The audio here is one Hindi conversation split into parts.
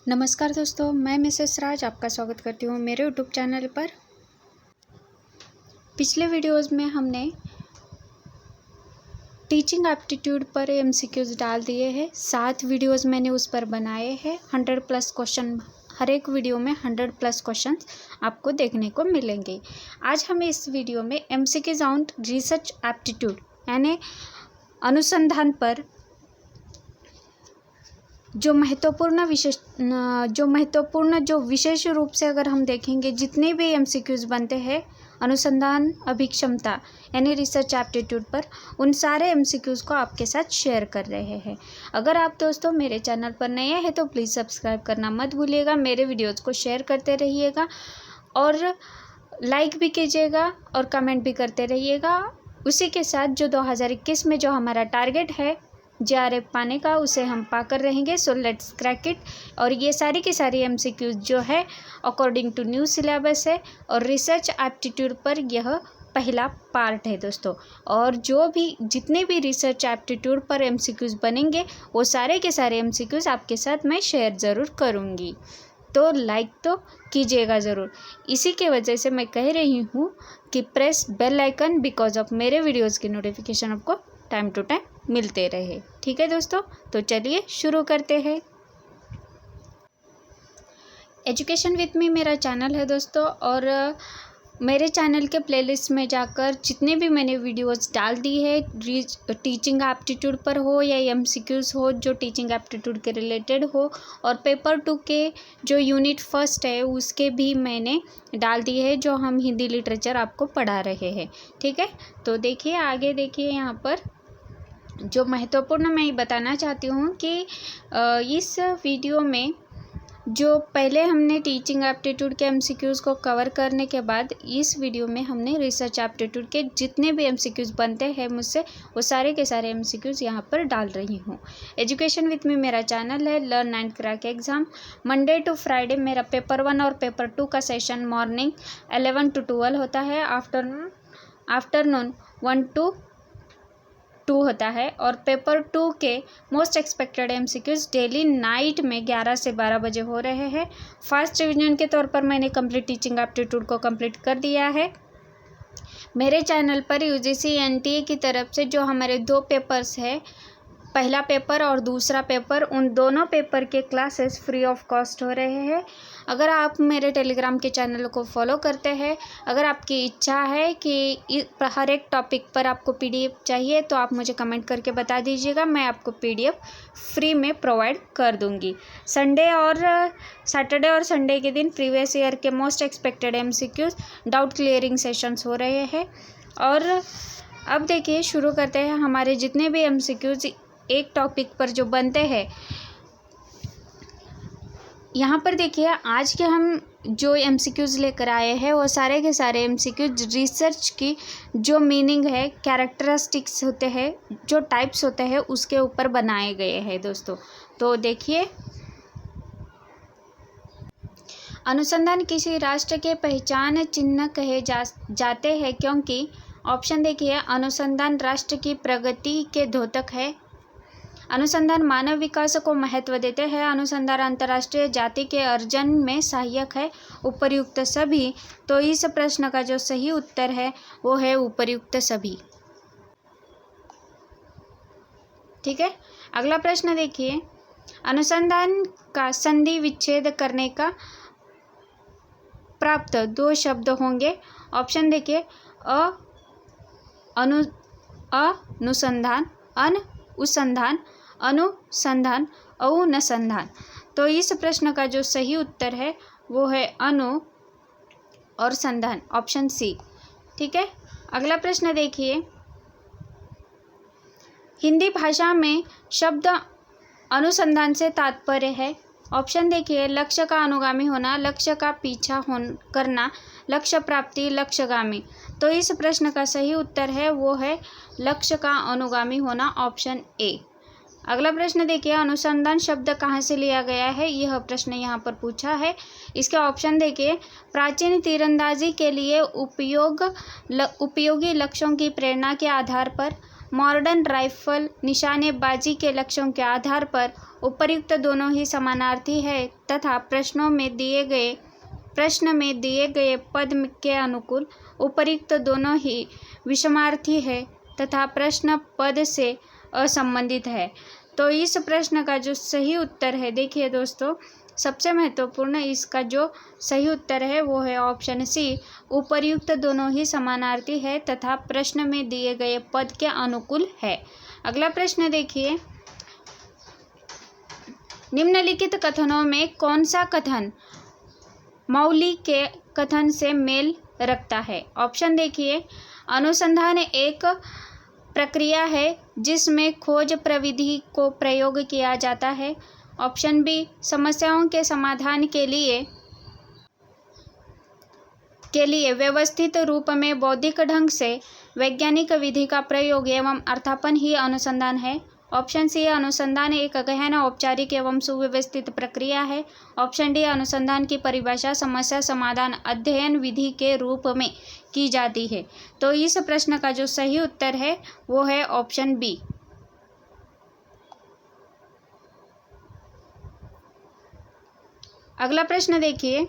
नमस्कार दोस्तों, मैं मिसेस राज आपका स्वागत करती हूँ मेरे यूट्यूब चैनल पर। पिछले वीडियोस में हमने टीचिंग एप्टीट्यूड पर एमसीक्यूज डाल दिए हैं। 7 वीडियोस मैंने उस पर बनाए हैं। 100+ क्वेश्चन, हर एक वीडियो में 100+ क्वेश्चन आपको देखने को मिलेंगे। आज हम इस वीडियो में एमसीक्यूज ऑन रिसर्च एप्टीट्यूड यानी अनुसंधान पर जो विशेष रूप से अगर हम देखेंगे, जितने भी एमसीक्यूज बनते हैं अनुसंधान अभिक्षमता यानी रिसर्च एप्टीट्यूड पर, उन सारे एमसीक्यूज को आपके साथ शेयर कर रहे हैं। अगर आप दोस्तों मेरे चैनल पर नए हैं तो प्लीज़ सब्सक्राइब करना मत भूलिएगा, मेरे वीडियोज़ को शेयर करते रहिएगा और लाइक भी कीजिएगा और कमेंट भी करते रहिएगा। उसी के साथ जो 2021 में जो हमारा टारगेट है JRF पाने का, उसे हम पाकर रहेंगे। So let's crack it. और ये सारी की सारी एमसीक्यूज जो है अकॉर्डिंग टू न्यू सिलेबस है और रिसर्च एप्टीट्यूड पर यह पहला पार्ट है दोस्तों। और जितने भी रिसर्च एप्टीट्यूड पर एमसीक्यूज बनेंगे वो सारे के सारे एमसीक्यूज आपके साथ मैं शेयर ज़रूर करूँगी, तो लाइक तो कीजिएगा ज़रूर। इसी के वजह से मैं कह रही हूँ कि press bell icon, because of मेरे वीडियोज़ की नोटिफिकेशन आपको टाइम टू टाइम मिलते रहे। ठीक है दोस्तों, तो चलिए शुरू करते हैं। एजुकेशन विथ मी मेरा चैनल है दोस्तों, और मेरे चैनल के प्लेलिस्ट में जाकर जितने भी मैंने वीडियोस डाल दी है टीचिंग एप्टीट्यूड पर हो या एमसीक्यूज हो जो टीचिंग एप्टीट्यूड के रिलेटेड हो, और पेपर 2 के जो यूनिट 1 है उसके भी मैंने डाल दी है, जो हम हिंदी लिटरेचर आपको पढ़ा रहे हैं। ठीक है, तो देखिए आगे, देखिए यहाँ पर जो महत्वपूर्ण मैं बताना चाहती हूँ कि इस वीडियो में जो पहले हमने टीचिंग एप्टीट्यूड के एमसीक्यूज़ को कवर करने के बाद इस वीडियो में हमने रिसर्च एप्टीट्यूड के जितने भी एमसीक्यूज़ बनते हैं मुझसे, वो सारे के सारे एमसीक्यूज़ यहाँ पर डाल रही हूँ। एजुकेशन विथ मी मेरा चैनल है, learn and crack exam. Monday to Friday मेरा पेपर 1 और पेपर 2 का सेशन मॉर्निंग 11 to 12 होता है, आफ्टरनून 1 to 2 होता है, और पेपर 2 के most expected MCQs daily night में 11 से 12 बजे हो रहे हैं। फर्स्ट रिवीजन के तौर पर मैंने कंप्लीट टीचिंग एप्टीट्यूड को कंप्लीट कर दिया है। मेरे चैनल पर यूजीसी एनटीए की तरफ से जो हमारे 2 पेपर्स है, पहला पेपर और दूसरा पेपर, उन दोनों पेपर के क्लासेस फ्री ऑफ कॉस्ट हो रहे हैं। अगर आप मेरे टेलीग्राम के चैनल को फॉलो करते हैं, अगर आपकी इच्छा है कि हर एक टॉपिक पर आपको पीडीएफ चाहिए तो आप मुझे कमेंट करके बता दीजिएगा, मैं आपको पीडीएफ फ्री में प्रोवाइड कर दूंगी। सैटरडे और संडे के दिन प्रीवियस ईयर के most expected MCQs doubt clearing sessions हो रहे हैं। और अब देखिए शुरू करते हैं हमारे जितने भी एमसीक्यूज एक टॉपिक पर जो बनते हैं। यहाँ पर देखिए आज के हम जो एमसीक्यूज़ लेकर आए हैं वो सारे के सारे एमसीक्यूज रिसर्च की जो मीनिंग है, कैरेक्टरिस्टिक्स होते हैं, जो टाइप्स होते हैं, उसके ऊपर बनाए गए हैं दोस्तों। तो देखिए, अनुसंधान किसी राष्ट्र के पहचान चिन्ह कहे जाते हैं क्योंकि, ऑप्शन देखिए, अनुसंधान राष्ट्र की प्रगति के द्योतक है, अनुसंधान मानव विकास को महत्व देते हैं, अनुसंधान अंतर्राष्ट्रीय जाति के अर्जन में सहायक है, उपर्युक्त सभी। तो इस प्रश्न का जो सही उत्तर है वो है उपर्युक्त सभी। ठीक है, अगला प्रश्न देखिए, अनुसंधान का संधि विच्छेद करने का प्राप्त 2 शब्द होंगे। ऑप्शन देखिए, अनुसंधान, अनुसंधान, अनुसंधान, अनुसंधान। तो इस प्रश्न का जो सही उत्तर है वो है अनु और संधान, ऑप्शन सी। ठीक है, अगला प्रश्न देखिए, हिंदी भाषा में शब्द अनुसंधान से तात्पर्य है। ऑप्शन देखिए, लक्ष्य का अनुगामी होना, लक्ष्य का पीछा करना, लक्ष्य प्राप्ति, लक्ष्यगामी। तो इस प्रश्न का सही उत्तर है वो है लक्ष्य का अनुगामी होना, ऑप्शन ए। अगला प्रश्न देखिए, अनुसंधान शब्द कहाँ से लिया गया है, यह प्रश्न यहाँ पर पूछा है। इसके ऑप्शन देखिए, प्राचीन तीरंदाजी के लिए उपयोगी लक्ष्यों की प्रेरणा के आधार पर, मॉडर्न राइफल निशानेबाजी के लक्ष्यों के आधार पर उपर्युक्त दोनों ही समानार्थी है तथा प्रश्न में दिए गए पद के अनुकूल उपर्युक्त दोनों ही विषमार्थी है तथा प्रश्न पद से असंबंधित है। तो इस प्रश्न का जो सही उत्तर है, देखिए दोस्तों, सबसे महत्वपूर्ण इसका जो सही उत्तर है वो है ऑप्शन सी, उपर्युक्त दोनों ही समानार्थी है तथा प्रश्न में दिए गए पद के अनुकूल है। अगला प्रश्न देखिए, निम्नलिखित कथनों में कौन सा कथन मौली के कथन से मेल रखता है? ऑप्शन देखिए, अनुसंधान एक प्रक्रिया है जिसमें खोज प्रविधि को प्रयोग किया जाता है। ऑप्शन बी, समस्याओं के समाधान के लिए व्यवस्थित रूप में बौद्धिक ढंग से वैज्ञानिक विधि का प्रयोग एवं अर्थापन ही अनुसंधान है। ऑप्शन सी, अनुसंधान एक गहन औपचारिक एवं सुव्यवस्थित प्रक्रिया है। ऑप्शन डी, अनुसंधान की परिभाषा समस्या समाधान अध्ययन विधि के रूप में की जाती है। तो इस प्रश्न का जो सही उत्तर है वो है ऑप्शन बी। अगला प्रश्न देखिए,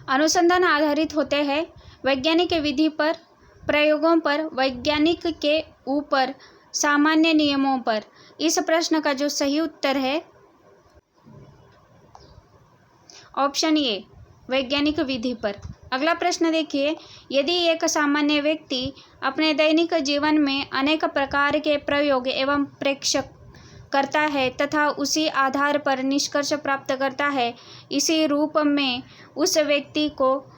अनुसंधान आधारित होते हैं वैज्ञानिक विधि पर, प्रयोगों पर, वैज्ञानिक के ऊपर, सामान्य नियमों पर। इस प्रश्न का जो सही उत्तर है ऑप्शन ए, वैज्ञानिक विधि पर। अगला प्रश्न देखिए, यदि एक सामान्य व्यक्ति अपने दैनिक जीवन में अनेक प्रकार के प्रयोग एवं प्रेक्षक करता है तथा उसी आधार पर निष्कर्ष प्राप्त करता है, इसी रूप में उस व्यक्ति को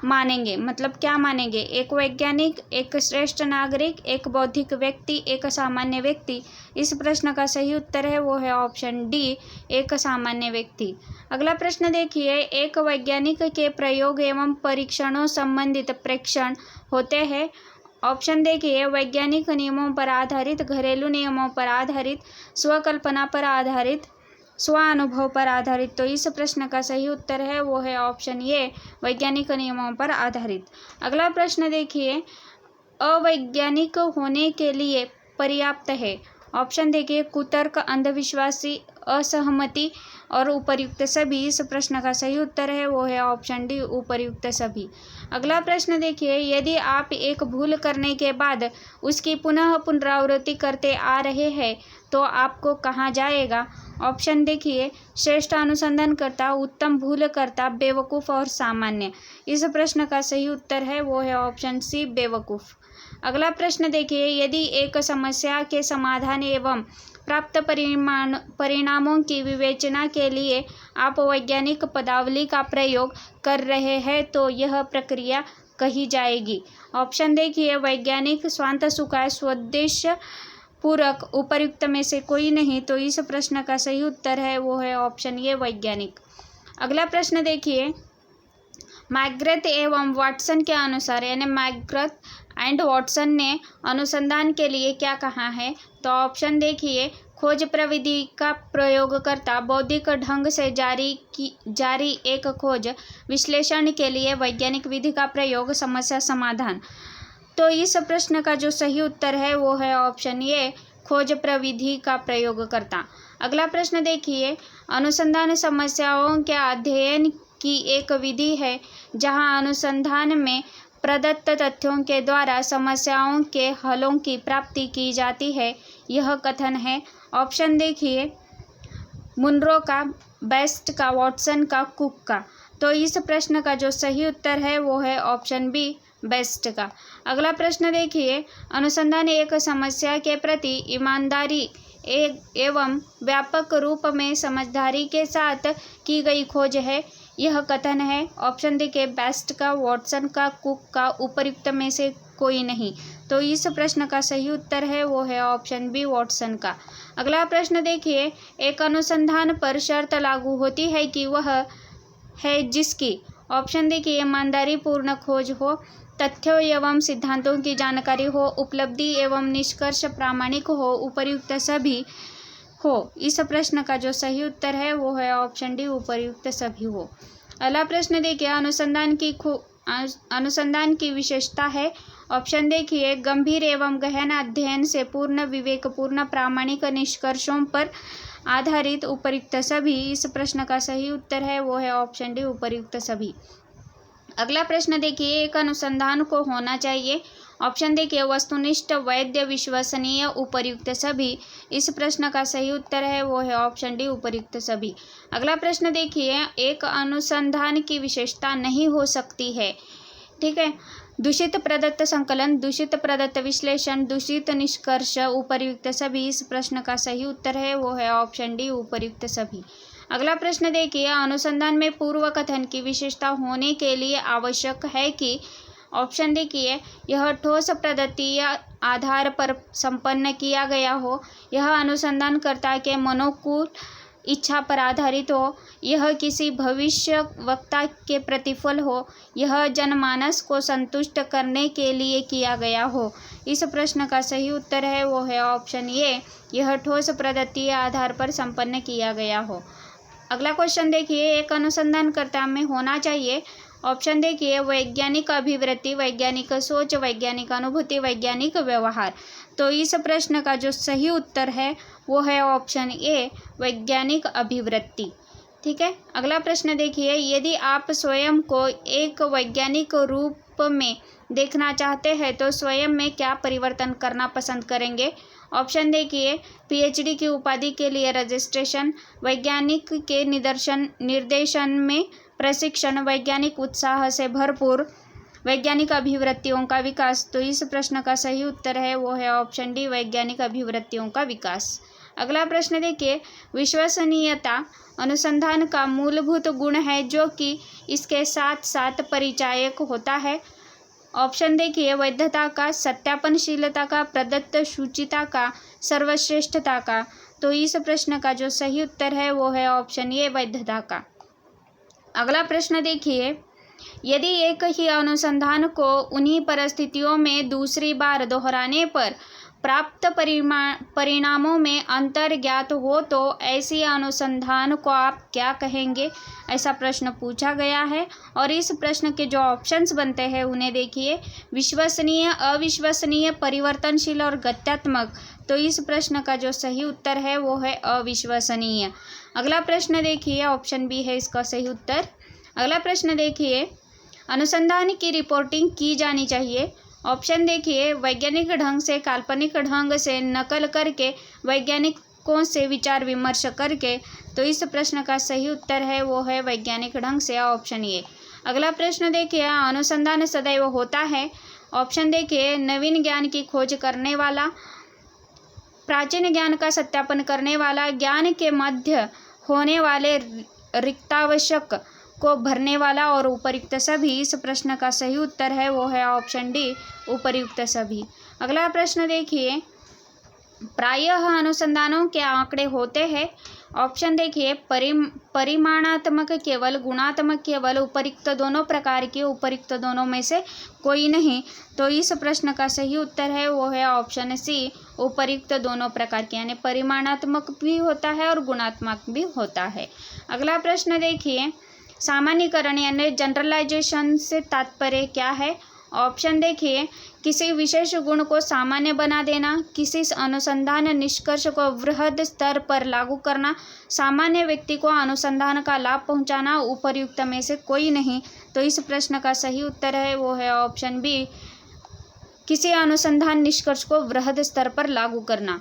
मानेंगे। मतलब क्या मानेंगे? एक वैज्ञानिक, एक श्रेष्ठ नागरिक, एक बौद्धिक व्यक्ति, एक सामान्य व्यक्ति। इस प्रश्न का सही उत्तर है वो है ऑप्शन डी, एक सामान्य व्यक्ति। अगला प्रश्न देखिए, एक वैज्ञानिक के प्रयोग एवं परीक्षणों संबंधित प्रेक्षण होते हैं। ऑप्शन देखिए, वैज्ञानिक नियमों पर आधारित, घरेलू नियमों पर आधारित, स्वकल्पना पर आधारित, स्वानुभव पर आधारित। तो इस प्रश्न का सही उत्तर है वो है ऑप्शन ए, वैज्ञानिक नियमों पर आधारित। अगला प्रश्न देखिए, अवैज्ञानिक होने के लिए पर्याप्त है। ऑप्शन देखिए, कुतर्क, अंधविश्वासी, असहमति और उपर्युक्त सभी। इस प्रश्न का सही उत्तर है वो है ऑप्शन डी, उपर्युक्त सभी। अगला प्रश्न देखिए, यदि आप एक भूल करने के बाद उसकी पुनः पुनरावृत्ति करते आ रहे हैं तो आपको कहा जाएगा? ऑप्शन देखिए, श्रेष्ठ अनुसंधानकर्ता, उत्तम भूलकर्ता, बेवकूफ़ और सामान्य। इस प्रश्न का सही उत्तर है वो है ऑप्शन सी, बेवकूफ़। अगला प्रश्न देखिए, यदि एक समस्या के समाधान एवं प्राप्त परिणामों की विवेचना के लिए आप वैज्ञानिक पदावली का प्रयोग कर रहे हैं तो यह प्रक्रिया कही जाएगी? ऑप्शन देखिए, वैज्ञानिक, स्वांत सुखाय, स्वोद्देश्य पूरक, उपर्युक्त में से कोई नहीं। तो इस प्रश्न का सही उत्तर है वो है ऑप्शन ए, वैज्ञानिक। अगला प्रश्न देखिए, मैकग्रथ एवं वाटसन के अनुसार, यानी मैकग्रथ एंड वाटसन ने अनुसंधान के लिए क्या कहा है? तो ऑप्शन देखिए, खोज प्रविधि का प्रयोगकर्ता बौद्धिक ढंग से जारी एक खोज विश्लेषण के लिए वैज्ञानिक विधि का प्रयोग, समस्या समाधान। तो इस प्रश्न का जो सही उत्तर है वो है ऑप्शन ए, खोज प्रविधि का प्रयोगकर्ता। अगला प्रश्न देखिए, अनुसंधान समस्याओं के अध्ययन की एक विधि है जहां अनुसंधान में प्रदत्त तथ्यों के द्वारा समस्याओं के हलों की प्राप्ति की जाती है। यह कथन है। ऑप्शन देखिए, मुनरो का, बेस्ट का, वाटसन का, कुक का। तो इस प्रश्न का जो सही उत्तर है वो है ऑप्शन बी, बेस्ट का। अगला प्रश्न देखिए, अनुसंधान एक समस्या के प्रति ईमानदारी एवं व्यापक रूप में समझदारी के साथ की गई खोज है। यह कथन है। ऑप्शन देखिए, बेस्ट का, वाटसन का, कुक का, उपर्युक्त में से कोई नहीं। तो इस प्रश्न का सही उत्तर है वो है ऑप्शन बी, वाटसन का। अगला प्रश्न देखिए, एक अनुसंधान पर शर्त लागू होती है कि वह है जिसकी, ऑप्शन देखिए, ईमानदारी पूर्ण खोज हो, तथ्यों एवं सिद्धांतों की जानकारी हो, उपलब्धि एवं निष्कर्ष प्रामाणिक हो, उपर्युक्त सभी हो। इस प्रश्न का जो सही उत्तर है वो है ऑप्शन डी, उपर्युक्त सभी हो। अगला प्रश्न देखिए, अनुसंधान की विशेषता है। ऑप्शन देखिए, गंभीर एवं गहन अध्ययन से पूर्ण विवेकपूर्ण प्रामाणिक निष्कर्षों पर आधारित उपर्युक्त सभी। इस प्रश्न का सही उत्तर है वो है ऑप्शन डी, उपर्युक्त सभी। अगला प्रश्न देखिए, एक अनुसंधान को होना चाहिए। ऑप्शन देखिए, वस्तुनिष्ठ, वैध, विश्वसनीय, उपर्युक्त सभी। इस प्रश्न का सही उत्तर है वो है ऑप्शन डी, उपर्युक्त सभी। अगला प्रश्न देखिए, एक अनुसंधान की विशेषता नहीं हो सकती है, ठीक है, दूषित प्रदत्त संकलन, दूषित प्रदत्त विश्लेषण, दूषित निष्कर्ष, उपर्युक्त सभी। इस प्रश्न का सही उत्तर है वो है ऑप्शन डी, उपर्युक्त सभी। अगला प्रश्न देखिए, अनुसंधान में पूर्व कथन की विशेषता होने के लिए आवश्यक है कि ऑप्शन देखिए, यह ठोस प्रदत्तीय आधार पर संपन्न किया गया हो, यह अनुसंधानकर्ता के मनोकूल इच्छा पर आधारित हो, यह किसी भविष्य वक्ता के प्रतिफल हो, यह जनमानस को संतुष्ट करने के लिए किया गया हो। इस प्रश्न का सही उत्तर है वो है ऑप्शन ए, यह ठोस प्रदत्तीय आधार पर संपन्न किया गया हो। अगला क्वेश्चन देखिए, एक अनुसंधानकर्ता में होना चाहिए। ऑप्शन देखिए, वैज्ञानिक अभिवृत्ति, वैज्ञानिक सोच, वैज्ञानिक अनुभूति, वैज्ञानिक व्यवहार। तो इस प्रश्न का जो सही उत्तर है वो है ऑप्शन ए, वैज्ञानिक अभिवृत्ति, ठीक है। अगला प्रश्न देखिए, यदि आप स्वयं को एक वैज्ञानिक रूप में देखना चाहते हैं तो स्वयं में क्या परिवर्तन करना पसंद करेंगे। ऑप्शन देखिए, पीएचडी की उपाधि के लिए रजिस्ट्रेशन, वैज्ञानिक के निर्देशन में प्रशिक्षण, वैज्ञानिक उत्साह से भरपूर, वैज्ञानिक अभिवृत्तियों का विकास। तो इस प्रश्न का सही उत्तर है वो है ऑप्शन डी, वैज्ञानिक अभिवृत्तियों का विकास। अगला प्रश्न देखिए, विश्वसनीयता अनुसंधान का मूलभूत गुण है जो कि इसके साथ साथ परिचायक होता है। ऑप्शन देखिए, वैधता का, सत्यापनशीलता का, प्रदत्त शुचिता का, सर्वश्रेष्ठता का। तो इस प्रश्न का जो सही उत्तर है वो है ऑप्शन ए, वैधता का। अगला प्रश्न देखिए, यदि एक ही अनुसंधान को उन्हीं परिस्थितियों में दूसरी बार दोहराने पर प्राप्त परिणामों में अंतर ज्ञात हो तो ऐसी अनुसंधान को आप क्या कहेंगे, ऐसा प्रश्न पूछा गया है। और इस प्रश्न के जो ऑप्शंस बनते हैं उन्हें देखिए, विश्वसनीय, अविश्वसनीय, परिवर्तनशील और गत्यात्मक। तो इस प्रश्न का जो सही उत्तर है वो है अविश्वसनीय। अगला प्रश्न देखिए, ऑप्शन बी है इसका सही उत्तर। अगला प्रश्न देखिए, अनुसंधान की रिपोर्टिंग की जानी चाहिए। ऑप्शन देखिए, वैज्ञानिक ढंग से, काल्पनिक ढंग से, नकल करके, वैज्ञानिकों से विचार विमर्श करके। तो इस प्रश्न का सही उत्तर है वो है वैज्ञानिक ढंग से, ऑप्शन ए। अगला प्रश्न देखिए, अनुसंधान सदैव होता है। ऑप्शन देखिए, नवीन ज्ञान की खोज करने वाला, प्राचीन ज्ञान का सत्यापन करने वाला, ज्ञान के मध्य होने वाले रिक्तावश्यक को भरने वाला और उपर्युक्त सभी। इस प्रश्न का सही उत्तर है वो है ऑप्शन डी, उपर्युक्त सभी। अगला प्रश्न देखिए, प्रायः अनुसंधानों के आंकड़े होते हैं। ऑप्शन देखिए, परिमाणात्मक केवल, गुणात्मक केवल, उपर्युक्त दोनों प्रकार के, उपर्युक्त दोनों में से कोई नहीं। तो इस प्रश्न का सही उत्तर है वो है ऑप्शन सी, उपर्युक्त दोनों प्रकार के, यानी परिमाणात्मक भी होता है और गुणात्मक भी होता है। अगला प्रश्न देखिए, सामान्यीकरण यानी जनरलाइजेशन से तात्पर्य क्या है। ऑप्शन देखिए, किसी विशेष गुण को सामान्य बना देना, किसी अनुसंधान निष्कर्ष को वृहद स्तर पर लागू करना, सामान्य व्यक्ति को अनुसंधान का लाभ पहुंचाना, उपर्युक्त में से कोई नहीं। तो इस प्रश्न का सही उत्तर है वो है ऑप्शन बी, किसी अनुसंधान निष्कर्ष को वृहद स्तर पर लागू करना।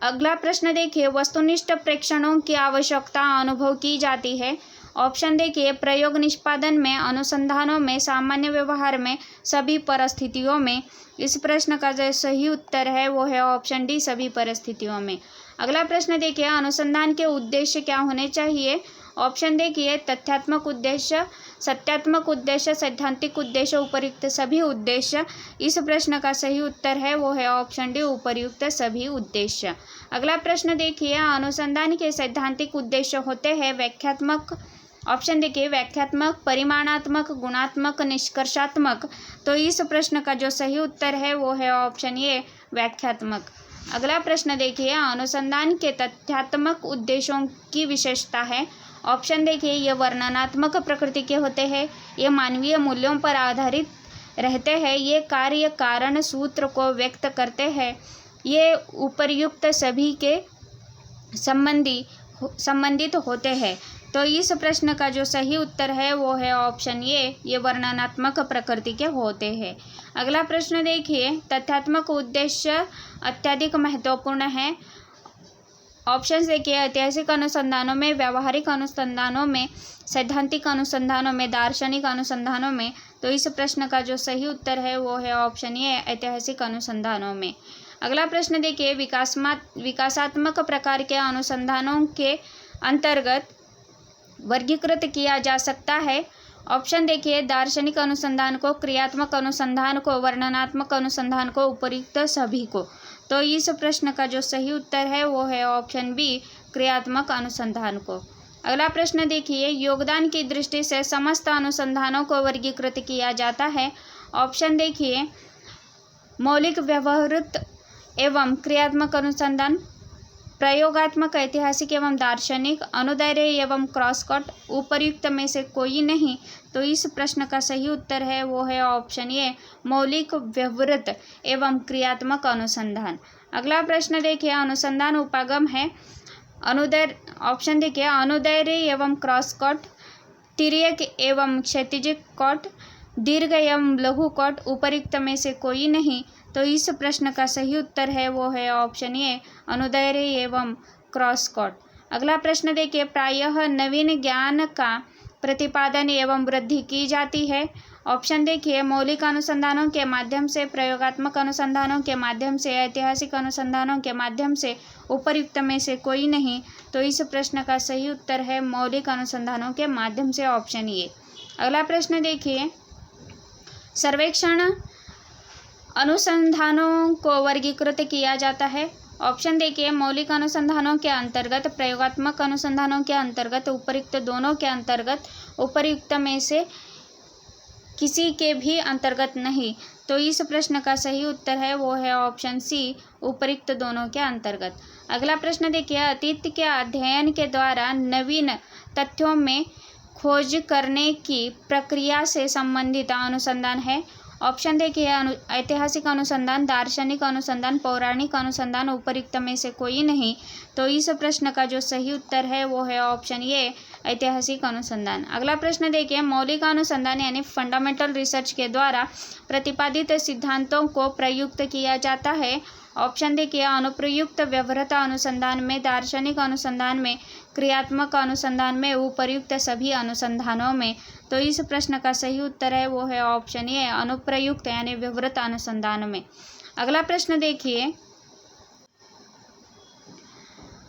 अगला प्रश्न देखिए, वस्तुनिष्ठ प्रेक्षणों की आवश्यकता अनुभव की जाती है। ऑप्शन देखिए, प्रयोग निष्पादन में, अनुसंधानों में, सामान्य व्यवहार में, सभी परिस्थितियों में। इस प्रश्न का जो सही उत्तर है वो है ऑप्शन डी, सभी परिस्थितियों में। अगला प्रश्न देखिए, अनुसंधान के उद्देश्य क्या होने चाहिए। ऑप्शन देखिए, तथ्यात्मक उद्देश्य, सत्यात्मक उद्देश्य, सैद्धांतिक उद्देश्य, उपर्युक्त सभी उद्देश्य। इस प्रश्न का सही उत्तर है वो है ऑप्शन डी, उपर्युक्त सभी उद्देश्य। अगला प्रश्न देखिए, अनुसंधान के सैद्धांतिक उद्देश्य होते हैं व्याख्यात्मक। ऑप्शन देखिए, व्याख्यात्मक, परिमाणात्मक, गुणात्मक, निष्कर्षात्मक। तो इस प्रश्न का जो सही उत्तर है वो है ऑप्शन ए, व्याख्यात्मक। अगला प्रश्न देखिए, अनुसंधान के तथ्यात्मक उद्देश्यों की विशेषता है। ऑप्शन देखिए, ये वर्णनात्मक प्रकृति के होते हैं, ये मानवीय मूल्यों पर आधारित रहते हैं, ये कार्य कारण सूत्र को व्यक्त करते हैं, ये उपर्युक्त सभी के संबंधित होते हैं। तो इस प्रश्न का जो सही उत्तर है वो है ऑप्शन ये वर्णनात्मक प्रकृति के होते हैं। अगला प्रश्न देखिए, तथ्यात्मक उद्देश्य अत्यधिक महत्वपूर्ण है। ऑप्शन देखिए, ऐतिहासिक अनुसंधानों में, व्यावहारिक अनुसंधानों में, सैद्धांतिक अनुसंधानों में, दार्शनिक अनुसंधानों में। तो इस प्रश्न का जो सही उत्तर है वो है ऑप्शन ये, ऐतिहासिक अनुसंधानों में। अगला प्रश्न देखिए, विकासात्मक प्रकार के अनुसंधानों के अंतर्गत वर्गीकृत किया जा सकता है। ऑप्शन देखिए, दार्शनिक अनुसंधान को, क्रियात्मक अनुसंधान को, वर्णनात्मक अनुसंधान को, उपर्युक्त सभी को। तो इस प्रश्न का जो सही उत्तर है वो है ऑप्शन बी, क्रियात्मक अनुसंधान को। अगला प्रश्न देखिए, योगदान की दृष्टि से समस्त अनुसंधानों को वर्गीकृत किया जाता है। ऑप्शन देखिए, मौलिक, व्यवहारिक एवं क्रियात्मक अनुसंधान, प्रयोगात्मक, ऐतिहासिक एवं दार्शनिक, अनुदैर्य एवं क्रॉसकट, उपर्युक्त में से कोई नहीं। तो इस प्रश्न का सही उत्तर है वो है ऑप्शन ये, मौलिक, व्यवहारिक एवं क्रियात्मक अनुसंधान। अगला प्रश्न देखिए, अनुसंधान उपागम है। ऑप्शन देखिए, अनुदैर्य एवं क्रॉसकट, तिर्यक एवं क्षैतिज कट, दीर्घ एवं लघु कट, उपर्युक्त में से कोई नहीं। तो इस प्रश्न का सही उत्तर है वो है ऑप्शन ए, अनुदैर्य एवं क्रॉस कट। अगला प्रश्न देखिए, प्रायः नवीन ज्ञान का प्रतिपादन एवं वृद्धि की जाती है। ऑप्शन देखिए, मौलिक अनुसंधानों के माध्यम से, प्रयोगात्मक अनुसंधानों के माध्यम से, ऐतिहासिक अनुसंधानों के माध्यम से, उपर्युक्त में से कोई नहीं। तो इस प्रश्न का सही उत्तर है मौलिक अनुसंधानों के माध्यम से, ऑप्शन ए। अगला प्रश्न देखिए, सर्वेक्षण अनुसंधानों को वर्गीकृत किया जाता है। ऑप्शन देखिए, मौलिक अनुसंधानों के अंतर्गत, प्रयोगात्मक अनुसंधानों के अंतर्गत, उपर्युक्त दोनों के अंतर्गत, उपर्युक्त में से किसी के भी अंतर्गत नहीं। तो इस प्रश्न का सही उत्तर है वो है ऑप्शन सी, उपर्युक्त दोनों के अंतर्गत। अगला प्रश्न देखिए, अतीत के अध्ययन के द्वारा नवीन तथ्यों में खोज करने की प्रक्रिया से संबंधित अनुसंधान है। ऑप्शन देखिए, ऐतिहासिक अनुसंधान, दार्शनिक अनुसंधान, पौराणिक अनुसंधान, उपर्युक्त में से कोई नहीं। तो इस प्रश्न का जो सही उत्तर है वो है ऑप्शन ये, ऐतिहासिक अनुसंधान। अगला प्रश्न देखिए, मौलिक अनुसंधान यानी फंडामेंटल रिसर्च के द्वारा प्रतिपादित सिद्धांतों को प्रयुक्त किया जाता है। ऑप्शन देखिए, अनुप्रयुक्त व्यवहार्यता अनुसंधान में, दार्शनिक अनुसंधान में, क्रियात्मक अनुसंधान में, उपर्युक्त सभी अनुसंधानों में। तो इस प्रश्न का सही उत्तर है वो है ऑप्शन ए, अनुप्रयुक्त यानी व्यवहार्यता अनुसंधान में। अगला प्रश्न देखिए,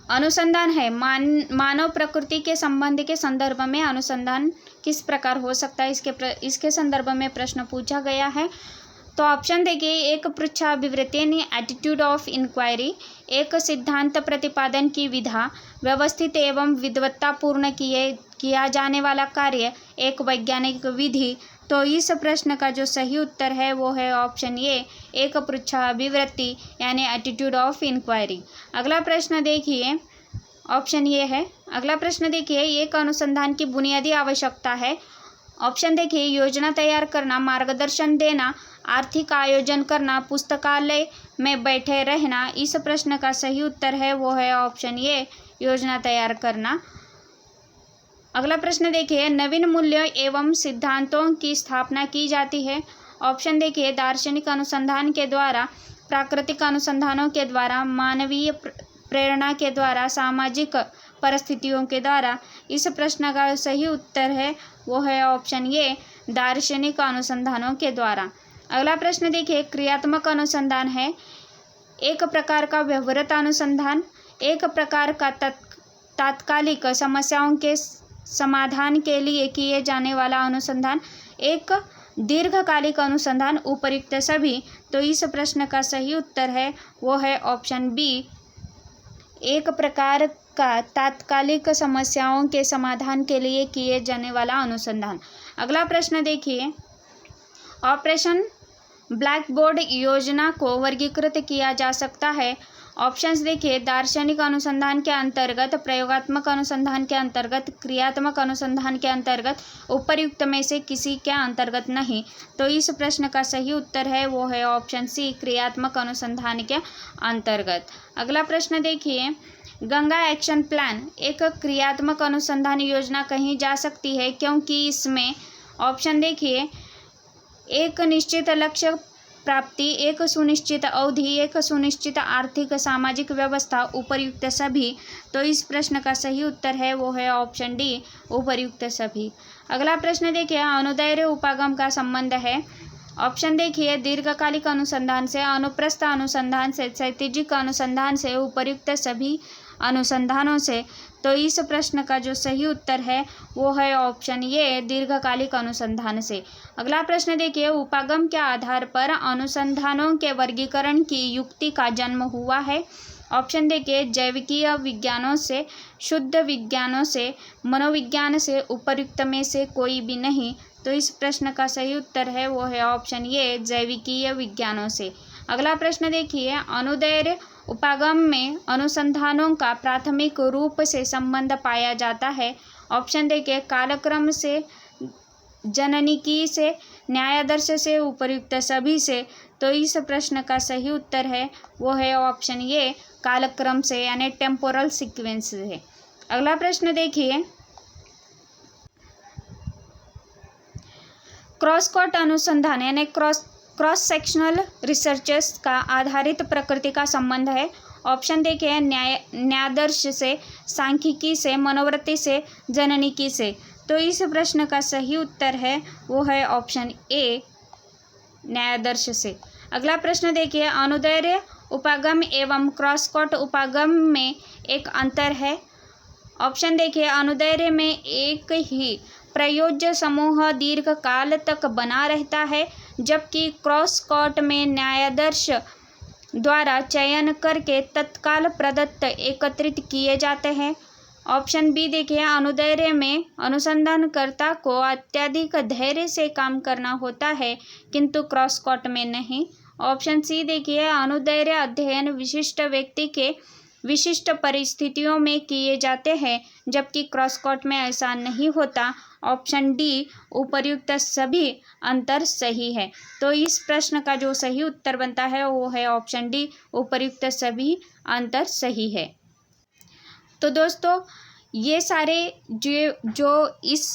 अनुसंधान है मानव प्रकृति के संबंध के संदर्भ में अनुसंधान किस प्रकार हो सकता है, इसके संदर्भ में प्रश्न पूछा गया है। तो ऑप्शन देखिए, एक पृच्छाभिवृत्ति यानी एटीट्यूड ऑफ इंक्वायरी, एक सिद्धांत प्रतिपादन की विधा, व्यवस्थित एवं विद्वत्तापूर्ण किया जाने वाला कार्य, एक वैज्ञानिक विधि। तो इस प्रश्न का जो सही उत्तर है वो है ऑप्शन ए, एक पृच्छाभिवृत्ति यानी एटीट्यूड ऑफ इंक्वायरी। अगला प्रश्न देखिए, ऑप्शन ये है। अगला प्रश्न देखिए, एक अनुसंधान की बुनियादी आवश्यकता है। ऑप्शन देखिए, योजना तैयार करना, मार्गदर्शन देना, आर्थिक आयोजन करना, पुस्तकालय में बैठे रहना। इस प्रश्न का सही उत्तर है वो है ऑप्शन ए, योजना तैयार करना। अगला प्रश्न देखिए, नवीन मूल्यों एवं सिद्धांतों की स्थापना की जाती है। ऑप्शन देखिए, दार्शनिक अनुसंधान के द्वारा, प्राकृतिक अनुसंधानों के द्वारा, मानवीय प्रेरणा के द्वारा, सामाजिक परिस्थितियों के द्वारा। इस प्रश्न का सही उत्तर है वो है ऑप्शन ए, दार्शनिक अनुसंधानों के द्वारा। अगला प्रश्न देखिए, क्रियात्मक अनुसंधान है एक प्रकार का व्यवहार्यता अनुसंधान, एक प्रकार का तात्कालिक समस्याओं के समाधान के लिए किए जाने वाला अनुसंधान, एक दीर्घकालिक अनुसंधान, उपर्युक्त सभी। तो इस प्रश्न का सही उत्तर है वो है ऑप्शन बी, एक प्रकार का तात्कालिक समस्याओं के समाधान के लिए किए जाने वाला अनुसंधान। अगला प्रश्न देखिए, ऑपरेशन ब्लैक बोर्ड योजना को वर्गीकृत किया जा सकता है। ऑप्शंस देखिए, दार्शनिक अनुसंधान के अंतर्गत, प्रयोगात्मक अनुसंधान के अंतर्गत, क्रियात्मक अनुसंधान के अंतर्गत, उपर्युक्त में से किसी के अंतर्गत नहीं। तो इस प्रश्न का सही उत्तर है वो है ऑप्शन सी, क्रियात्मक अनुसंधान के अंतर्गत। अगला प्रश्न देखिए, गंगा एक्शन प्लान एक क्रियात्मक अनुसंधान योजना कही जा सकती है क्योंकि इसमें, ऑप्शन देखिए, एक निश्चित लक्ष्य प्राप्ति, एक सुनिश्चित अवधि, एक सुनिश्चित आर्थिक सामाजिक व्यवस्था, उपर्युक्त सभी। तो इस प्रश्न का सही उत्तर है वो है ऑप्शन डी, उपर्युक्त सभी। अगला प्रश्न देखिए, अनुदैर्घ्य उपागम का संबंध है। ऑप्शन देखिए, दीर्घकालिक अनुसंधान से, अनुप्रस्थ अनुसंधान से, क्षैतिजिक अनुसंधान से, उपर्युक्त सभी अनुसंधानों से। तो इस प्रश्न का जो सही उत्तर है वो है ऑप्शन ए, दीर्घकालिक अनुसंधान से। अगला प्रश्न देखिए, उपागम के आधार पर अनुसंधानों के वर्गीकरण की युक्ति का जन्म हुआ है। ऑप्शन देखिए, जैविकीय विज्ञानों से, शुद्ध विज्ञानों से, मनोविज्ञान से, उपर्युक्त में से कोई भी नहीं। तो इस प्रश्न का सही उत्तर है वो है ऑप्शन ए, जैविकीय विज्ञानों से। अगला प्रश्न देखिए, अनुदैर्घ्य उपागम में अनुसंधानों का प्राथमिक रूप से संबंध पाया जाता है। ऑप्शन देखिए, कालक्रम से, जननिकी से, न्यायादर्श से, उपर्युक्त सभी से। तो इस प्रश्न का सही उत्तर है वो है ऑप्शन ए, कालक्रम से, यानी टेम्पोरल सीक्वेंस से। अगला प्रश्न देखिए, क्रॉसकट अनुसंधान यानी क्रॉस सेक्शनल रिसर्चेस का आधारित प्रकृति का संबंध है। ऑप्शन देखिए, न्यायादर्श से, सांख्यिकी से, मनोवृत्ति से, जननिकी से। तो इस प्रश्न का सही उत्तर है वो है ऑप्शन ए, न्यायादर्श से। अगला प्रश्न देखिए, अनुदैर्घ्य उपागम एवं क्रॉसकट उपागम में एक अंतर है। ऑप्शन देखिए, अनुदैर्घ्य में एक ही प्रयोज्य समूह दीर्घ काल तक बना रहता है, जबकि क्रॉसकट में न्यायादर्श द्वारा चयन करके तत्काल प्रदत्त एकत्रित किए जाते हैं। ऑप्शन बी देखिए, अनुदैर्घ्य में अनुसंधानकर्ता को अत्यधिक धैर्य से काम करना होता है किंतु क्रॉसकट में नहीं। ऑप्शन सी देखिए, अनुदैर्घ्य अध्ययन विशिष्ट व्यक्ति के विशिष्ट परिस्थितियों में किए जाते हैं, जबकि क्रॉसकट में ऐसा नहीं होता। ऑप्शन डी, उपर्युक्त सभी अंतर सही है। तो इस प्रश्न का जो सही उत्तर बनता है वो है ऑप्शन डी, उपर्युक्त सभी अंतर सही है। तो दोस्तों, ये सारे जो इस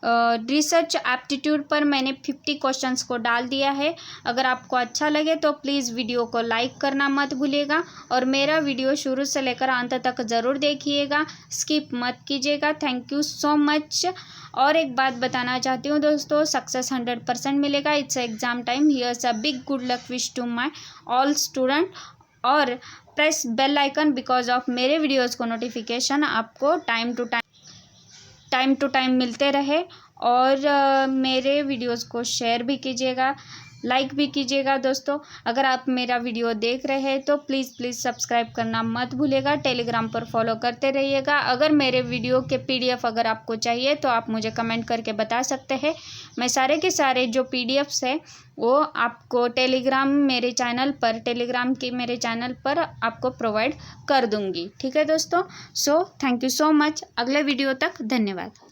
रिसर्च एप्टीट्यूड पर मैंने 50 क्वेश्चंस को डाल दिया है। अगर आपको अच्छा लगे तो प्लीज़ वीडियो को लाइक करना मत भूलिएगा और मेरा वीडियो शुरू से लेकर अंत तक ज़रूर देखिएगा, स्किप मत कीजिएगा। Thank you so much. और एक बात बताना चाहती हूँ दोस्तों, सक्सेस 100% मिलेगा। It's exam time, here's a big good luck wish to my all student. और press bell icon because of मेरे वीडियोज़ को नोटिफिकेशन आपको टाइम टू टाइम मिलते रहे। और मेरे वीडियोज़ को शेयर भी कीजिएगा, लाइक भी कीजिएगा दोस्तों। अगर आप मेरा वीडियो देख रहे हैं तो प्लीज़ सब्सक्राइब करना मत भूलिएगा। टेलीग्राम पर फॉलो करते रहिएगा। अगर मेरे वीडियो के PDF अगर आपको चाहिए तो आप मुझे कमेंट करके बता सकते हैं। मैं सारे के सारे जो PDFs है वो आपको टेलीग्राम मेरे चैनल पर आपको प्रोवाइड कर दूँगी। ठीक है दोस्तों। So thank you so much. अगले वीडियो तक धन्यवाद।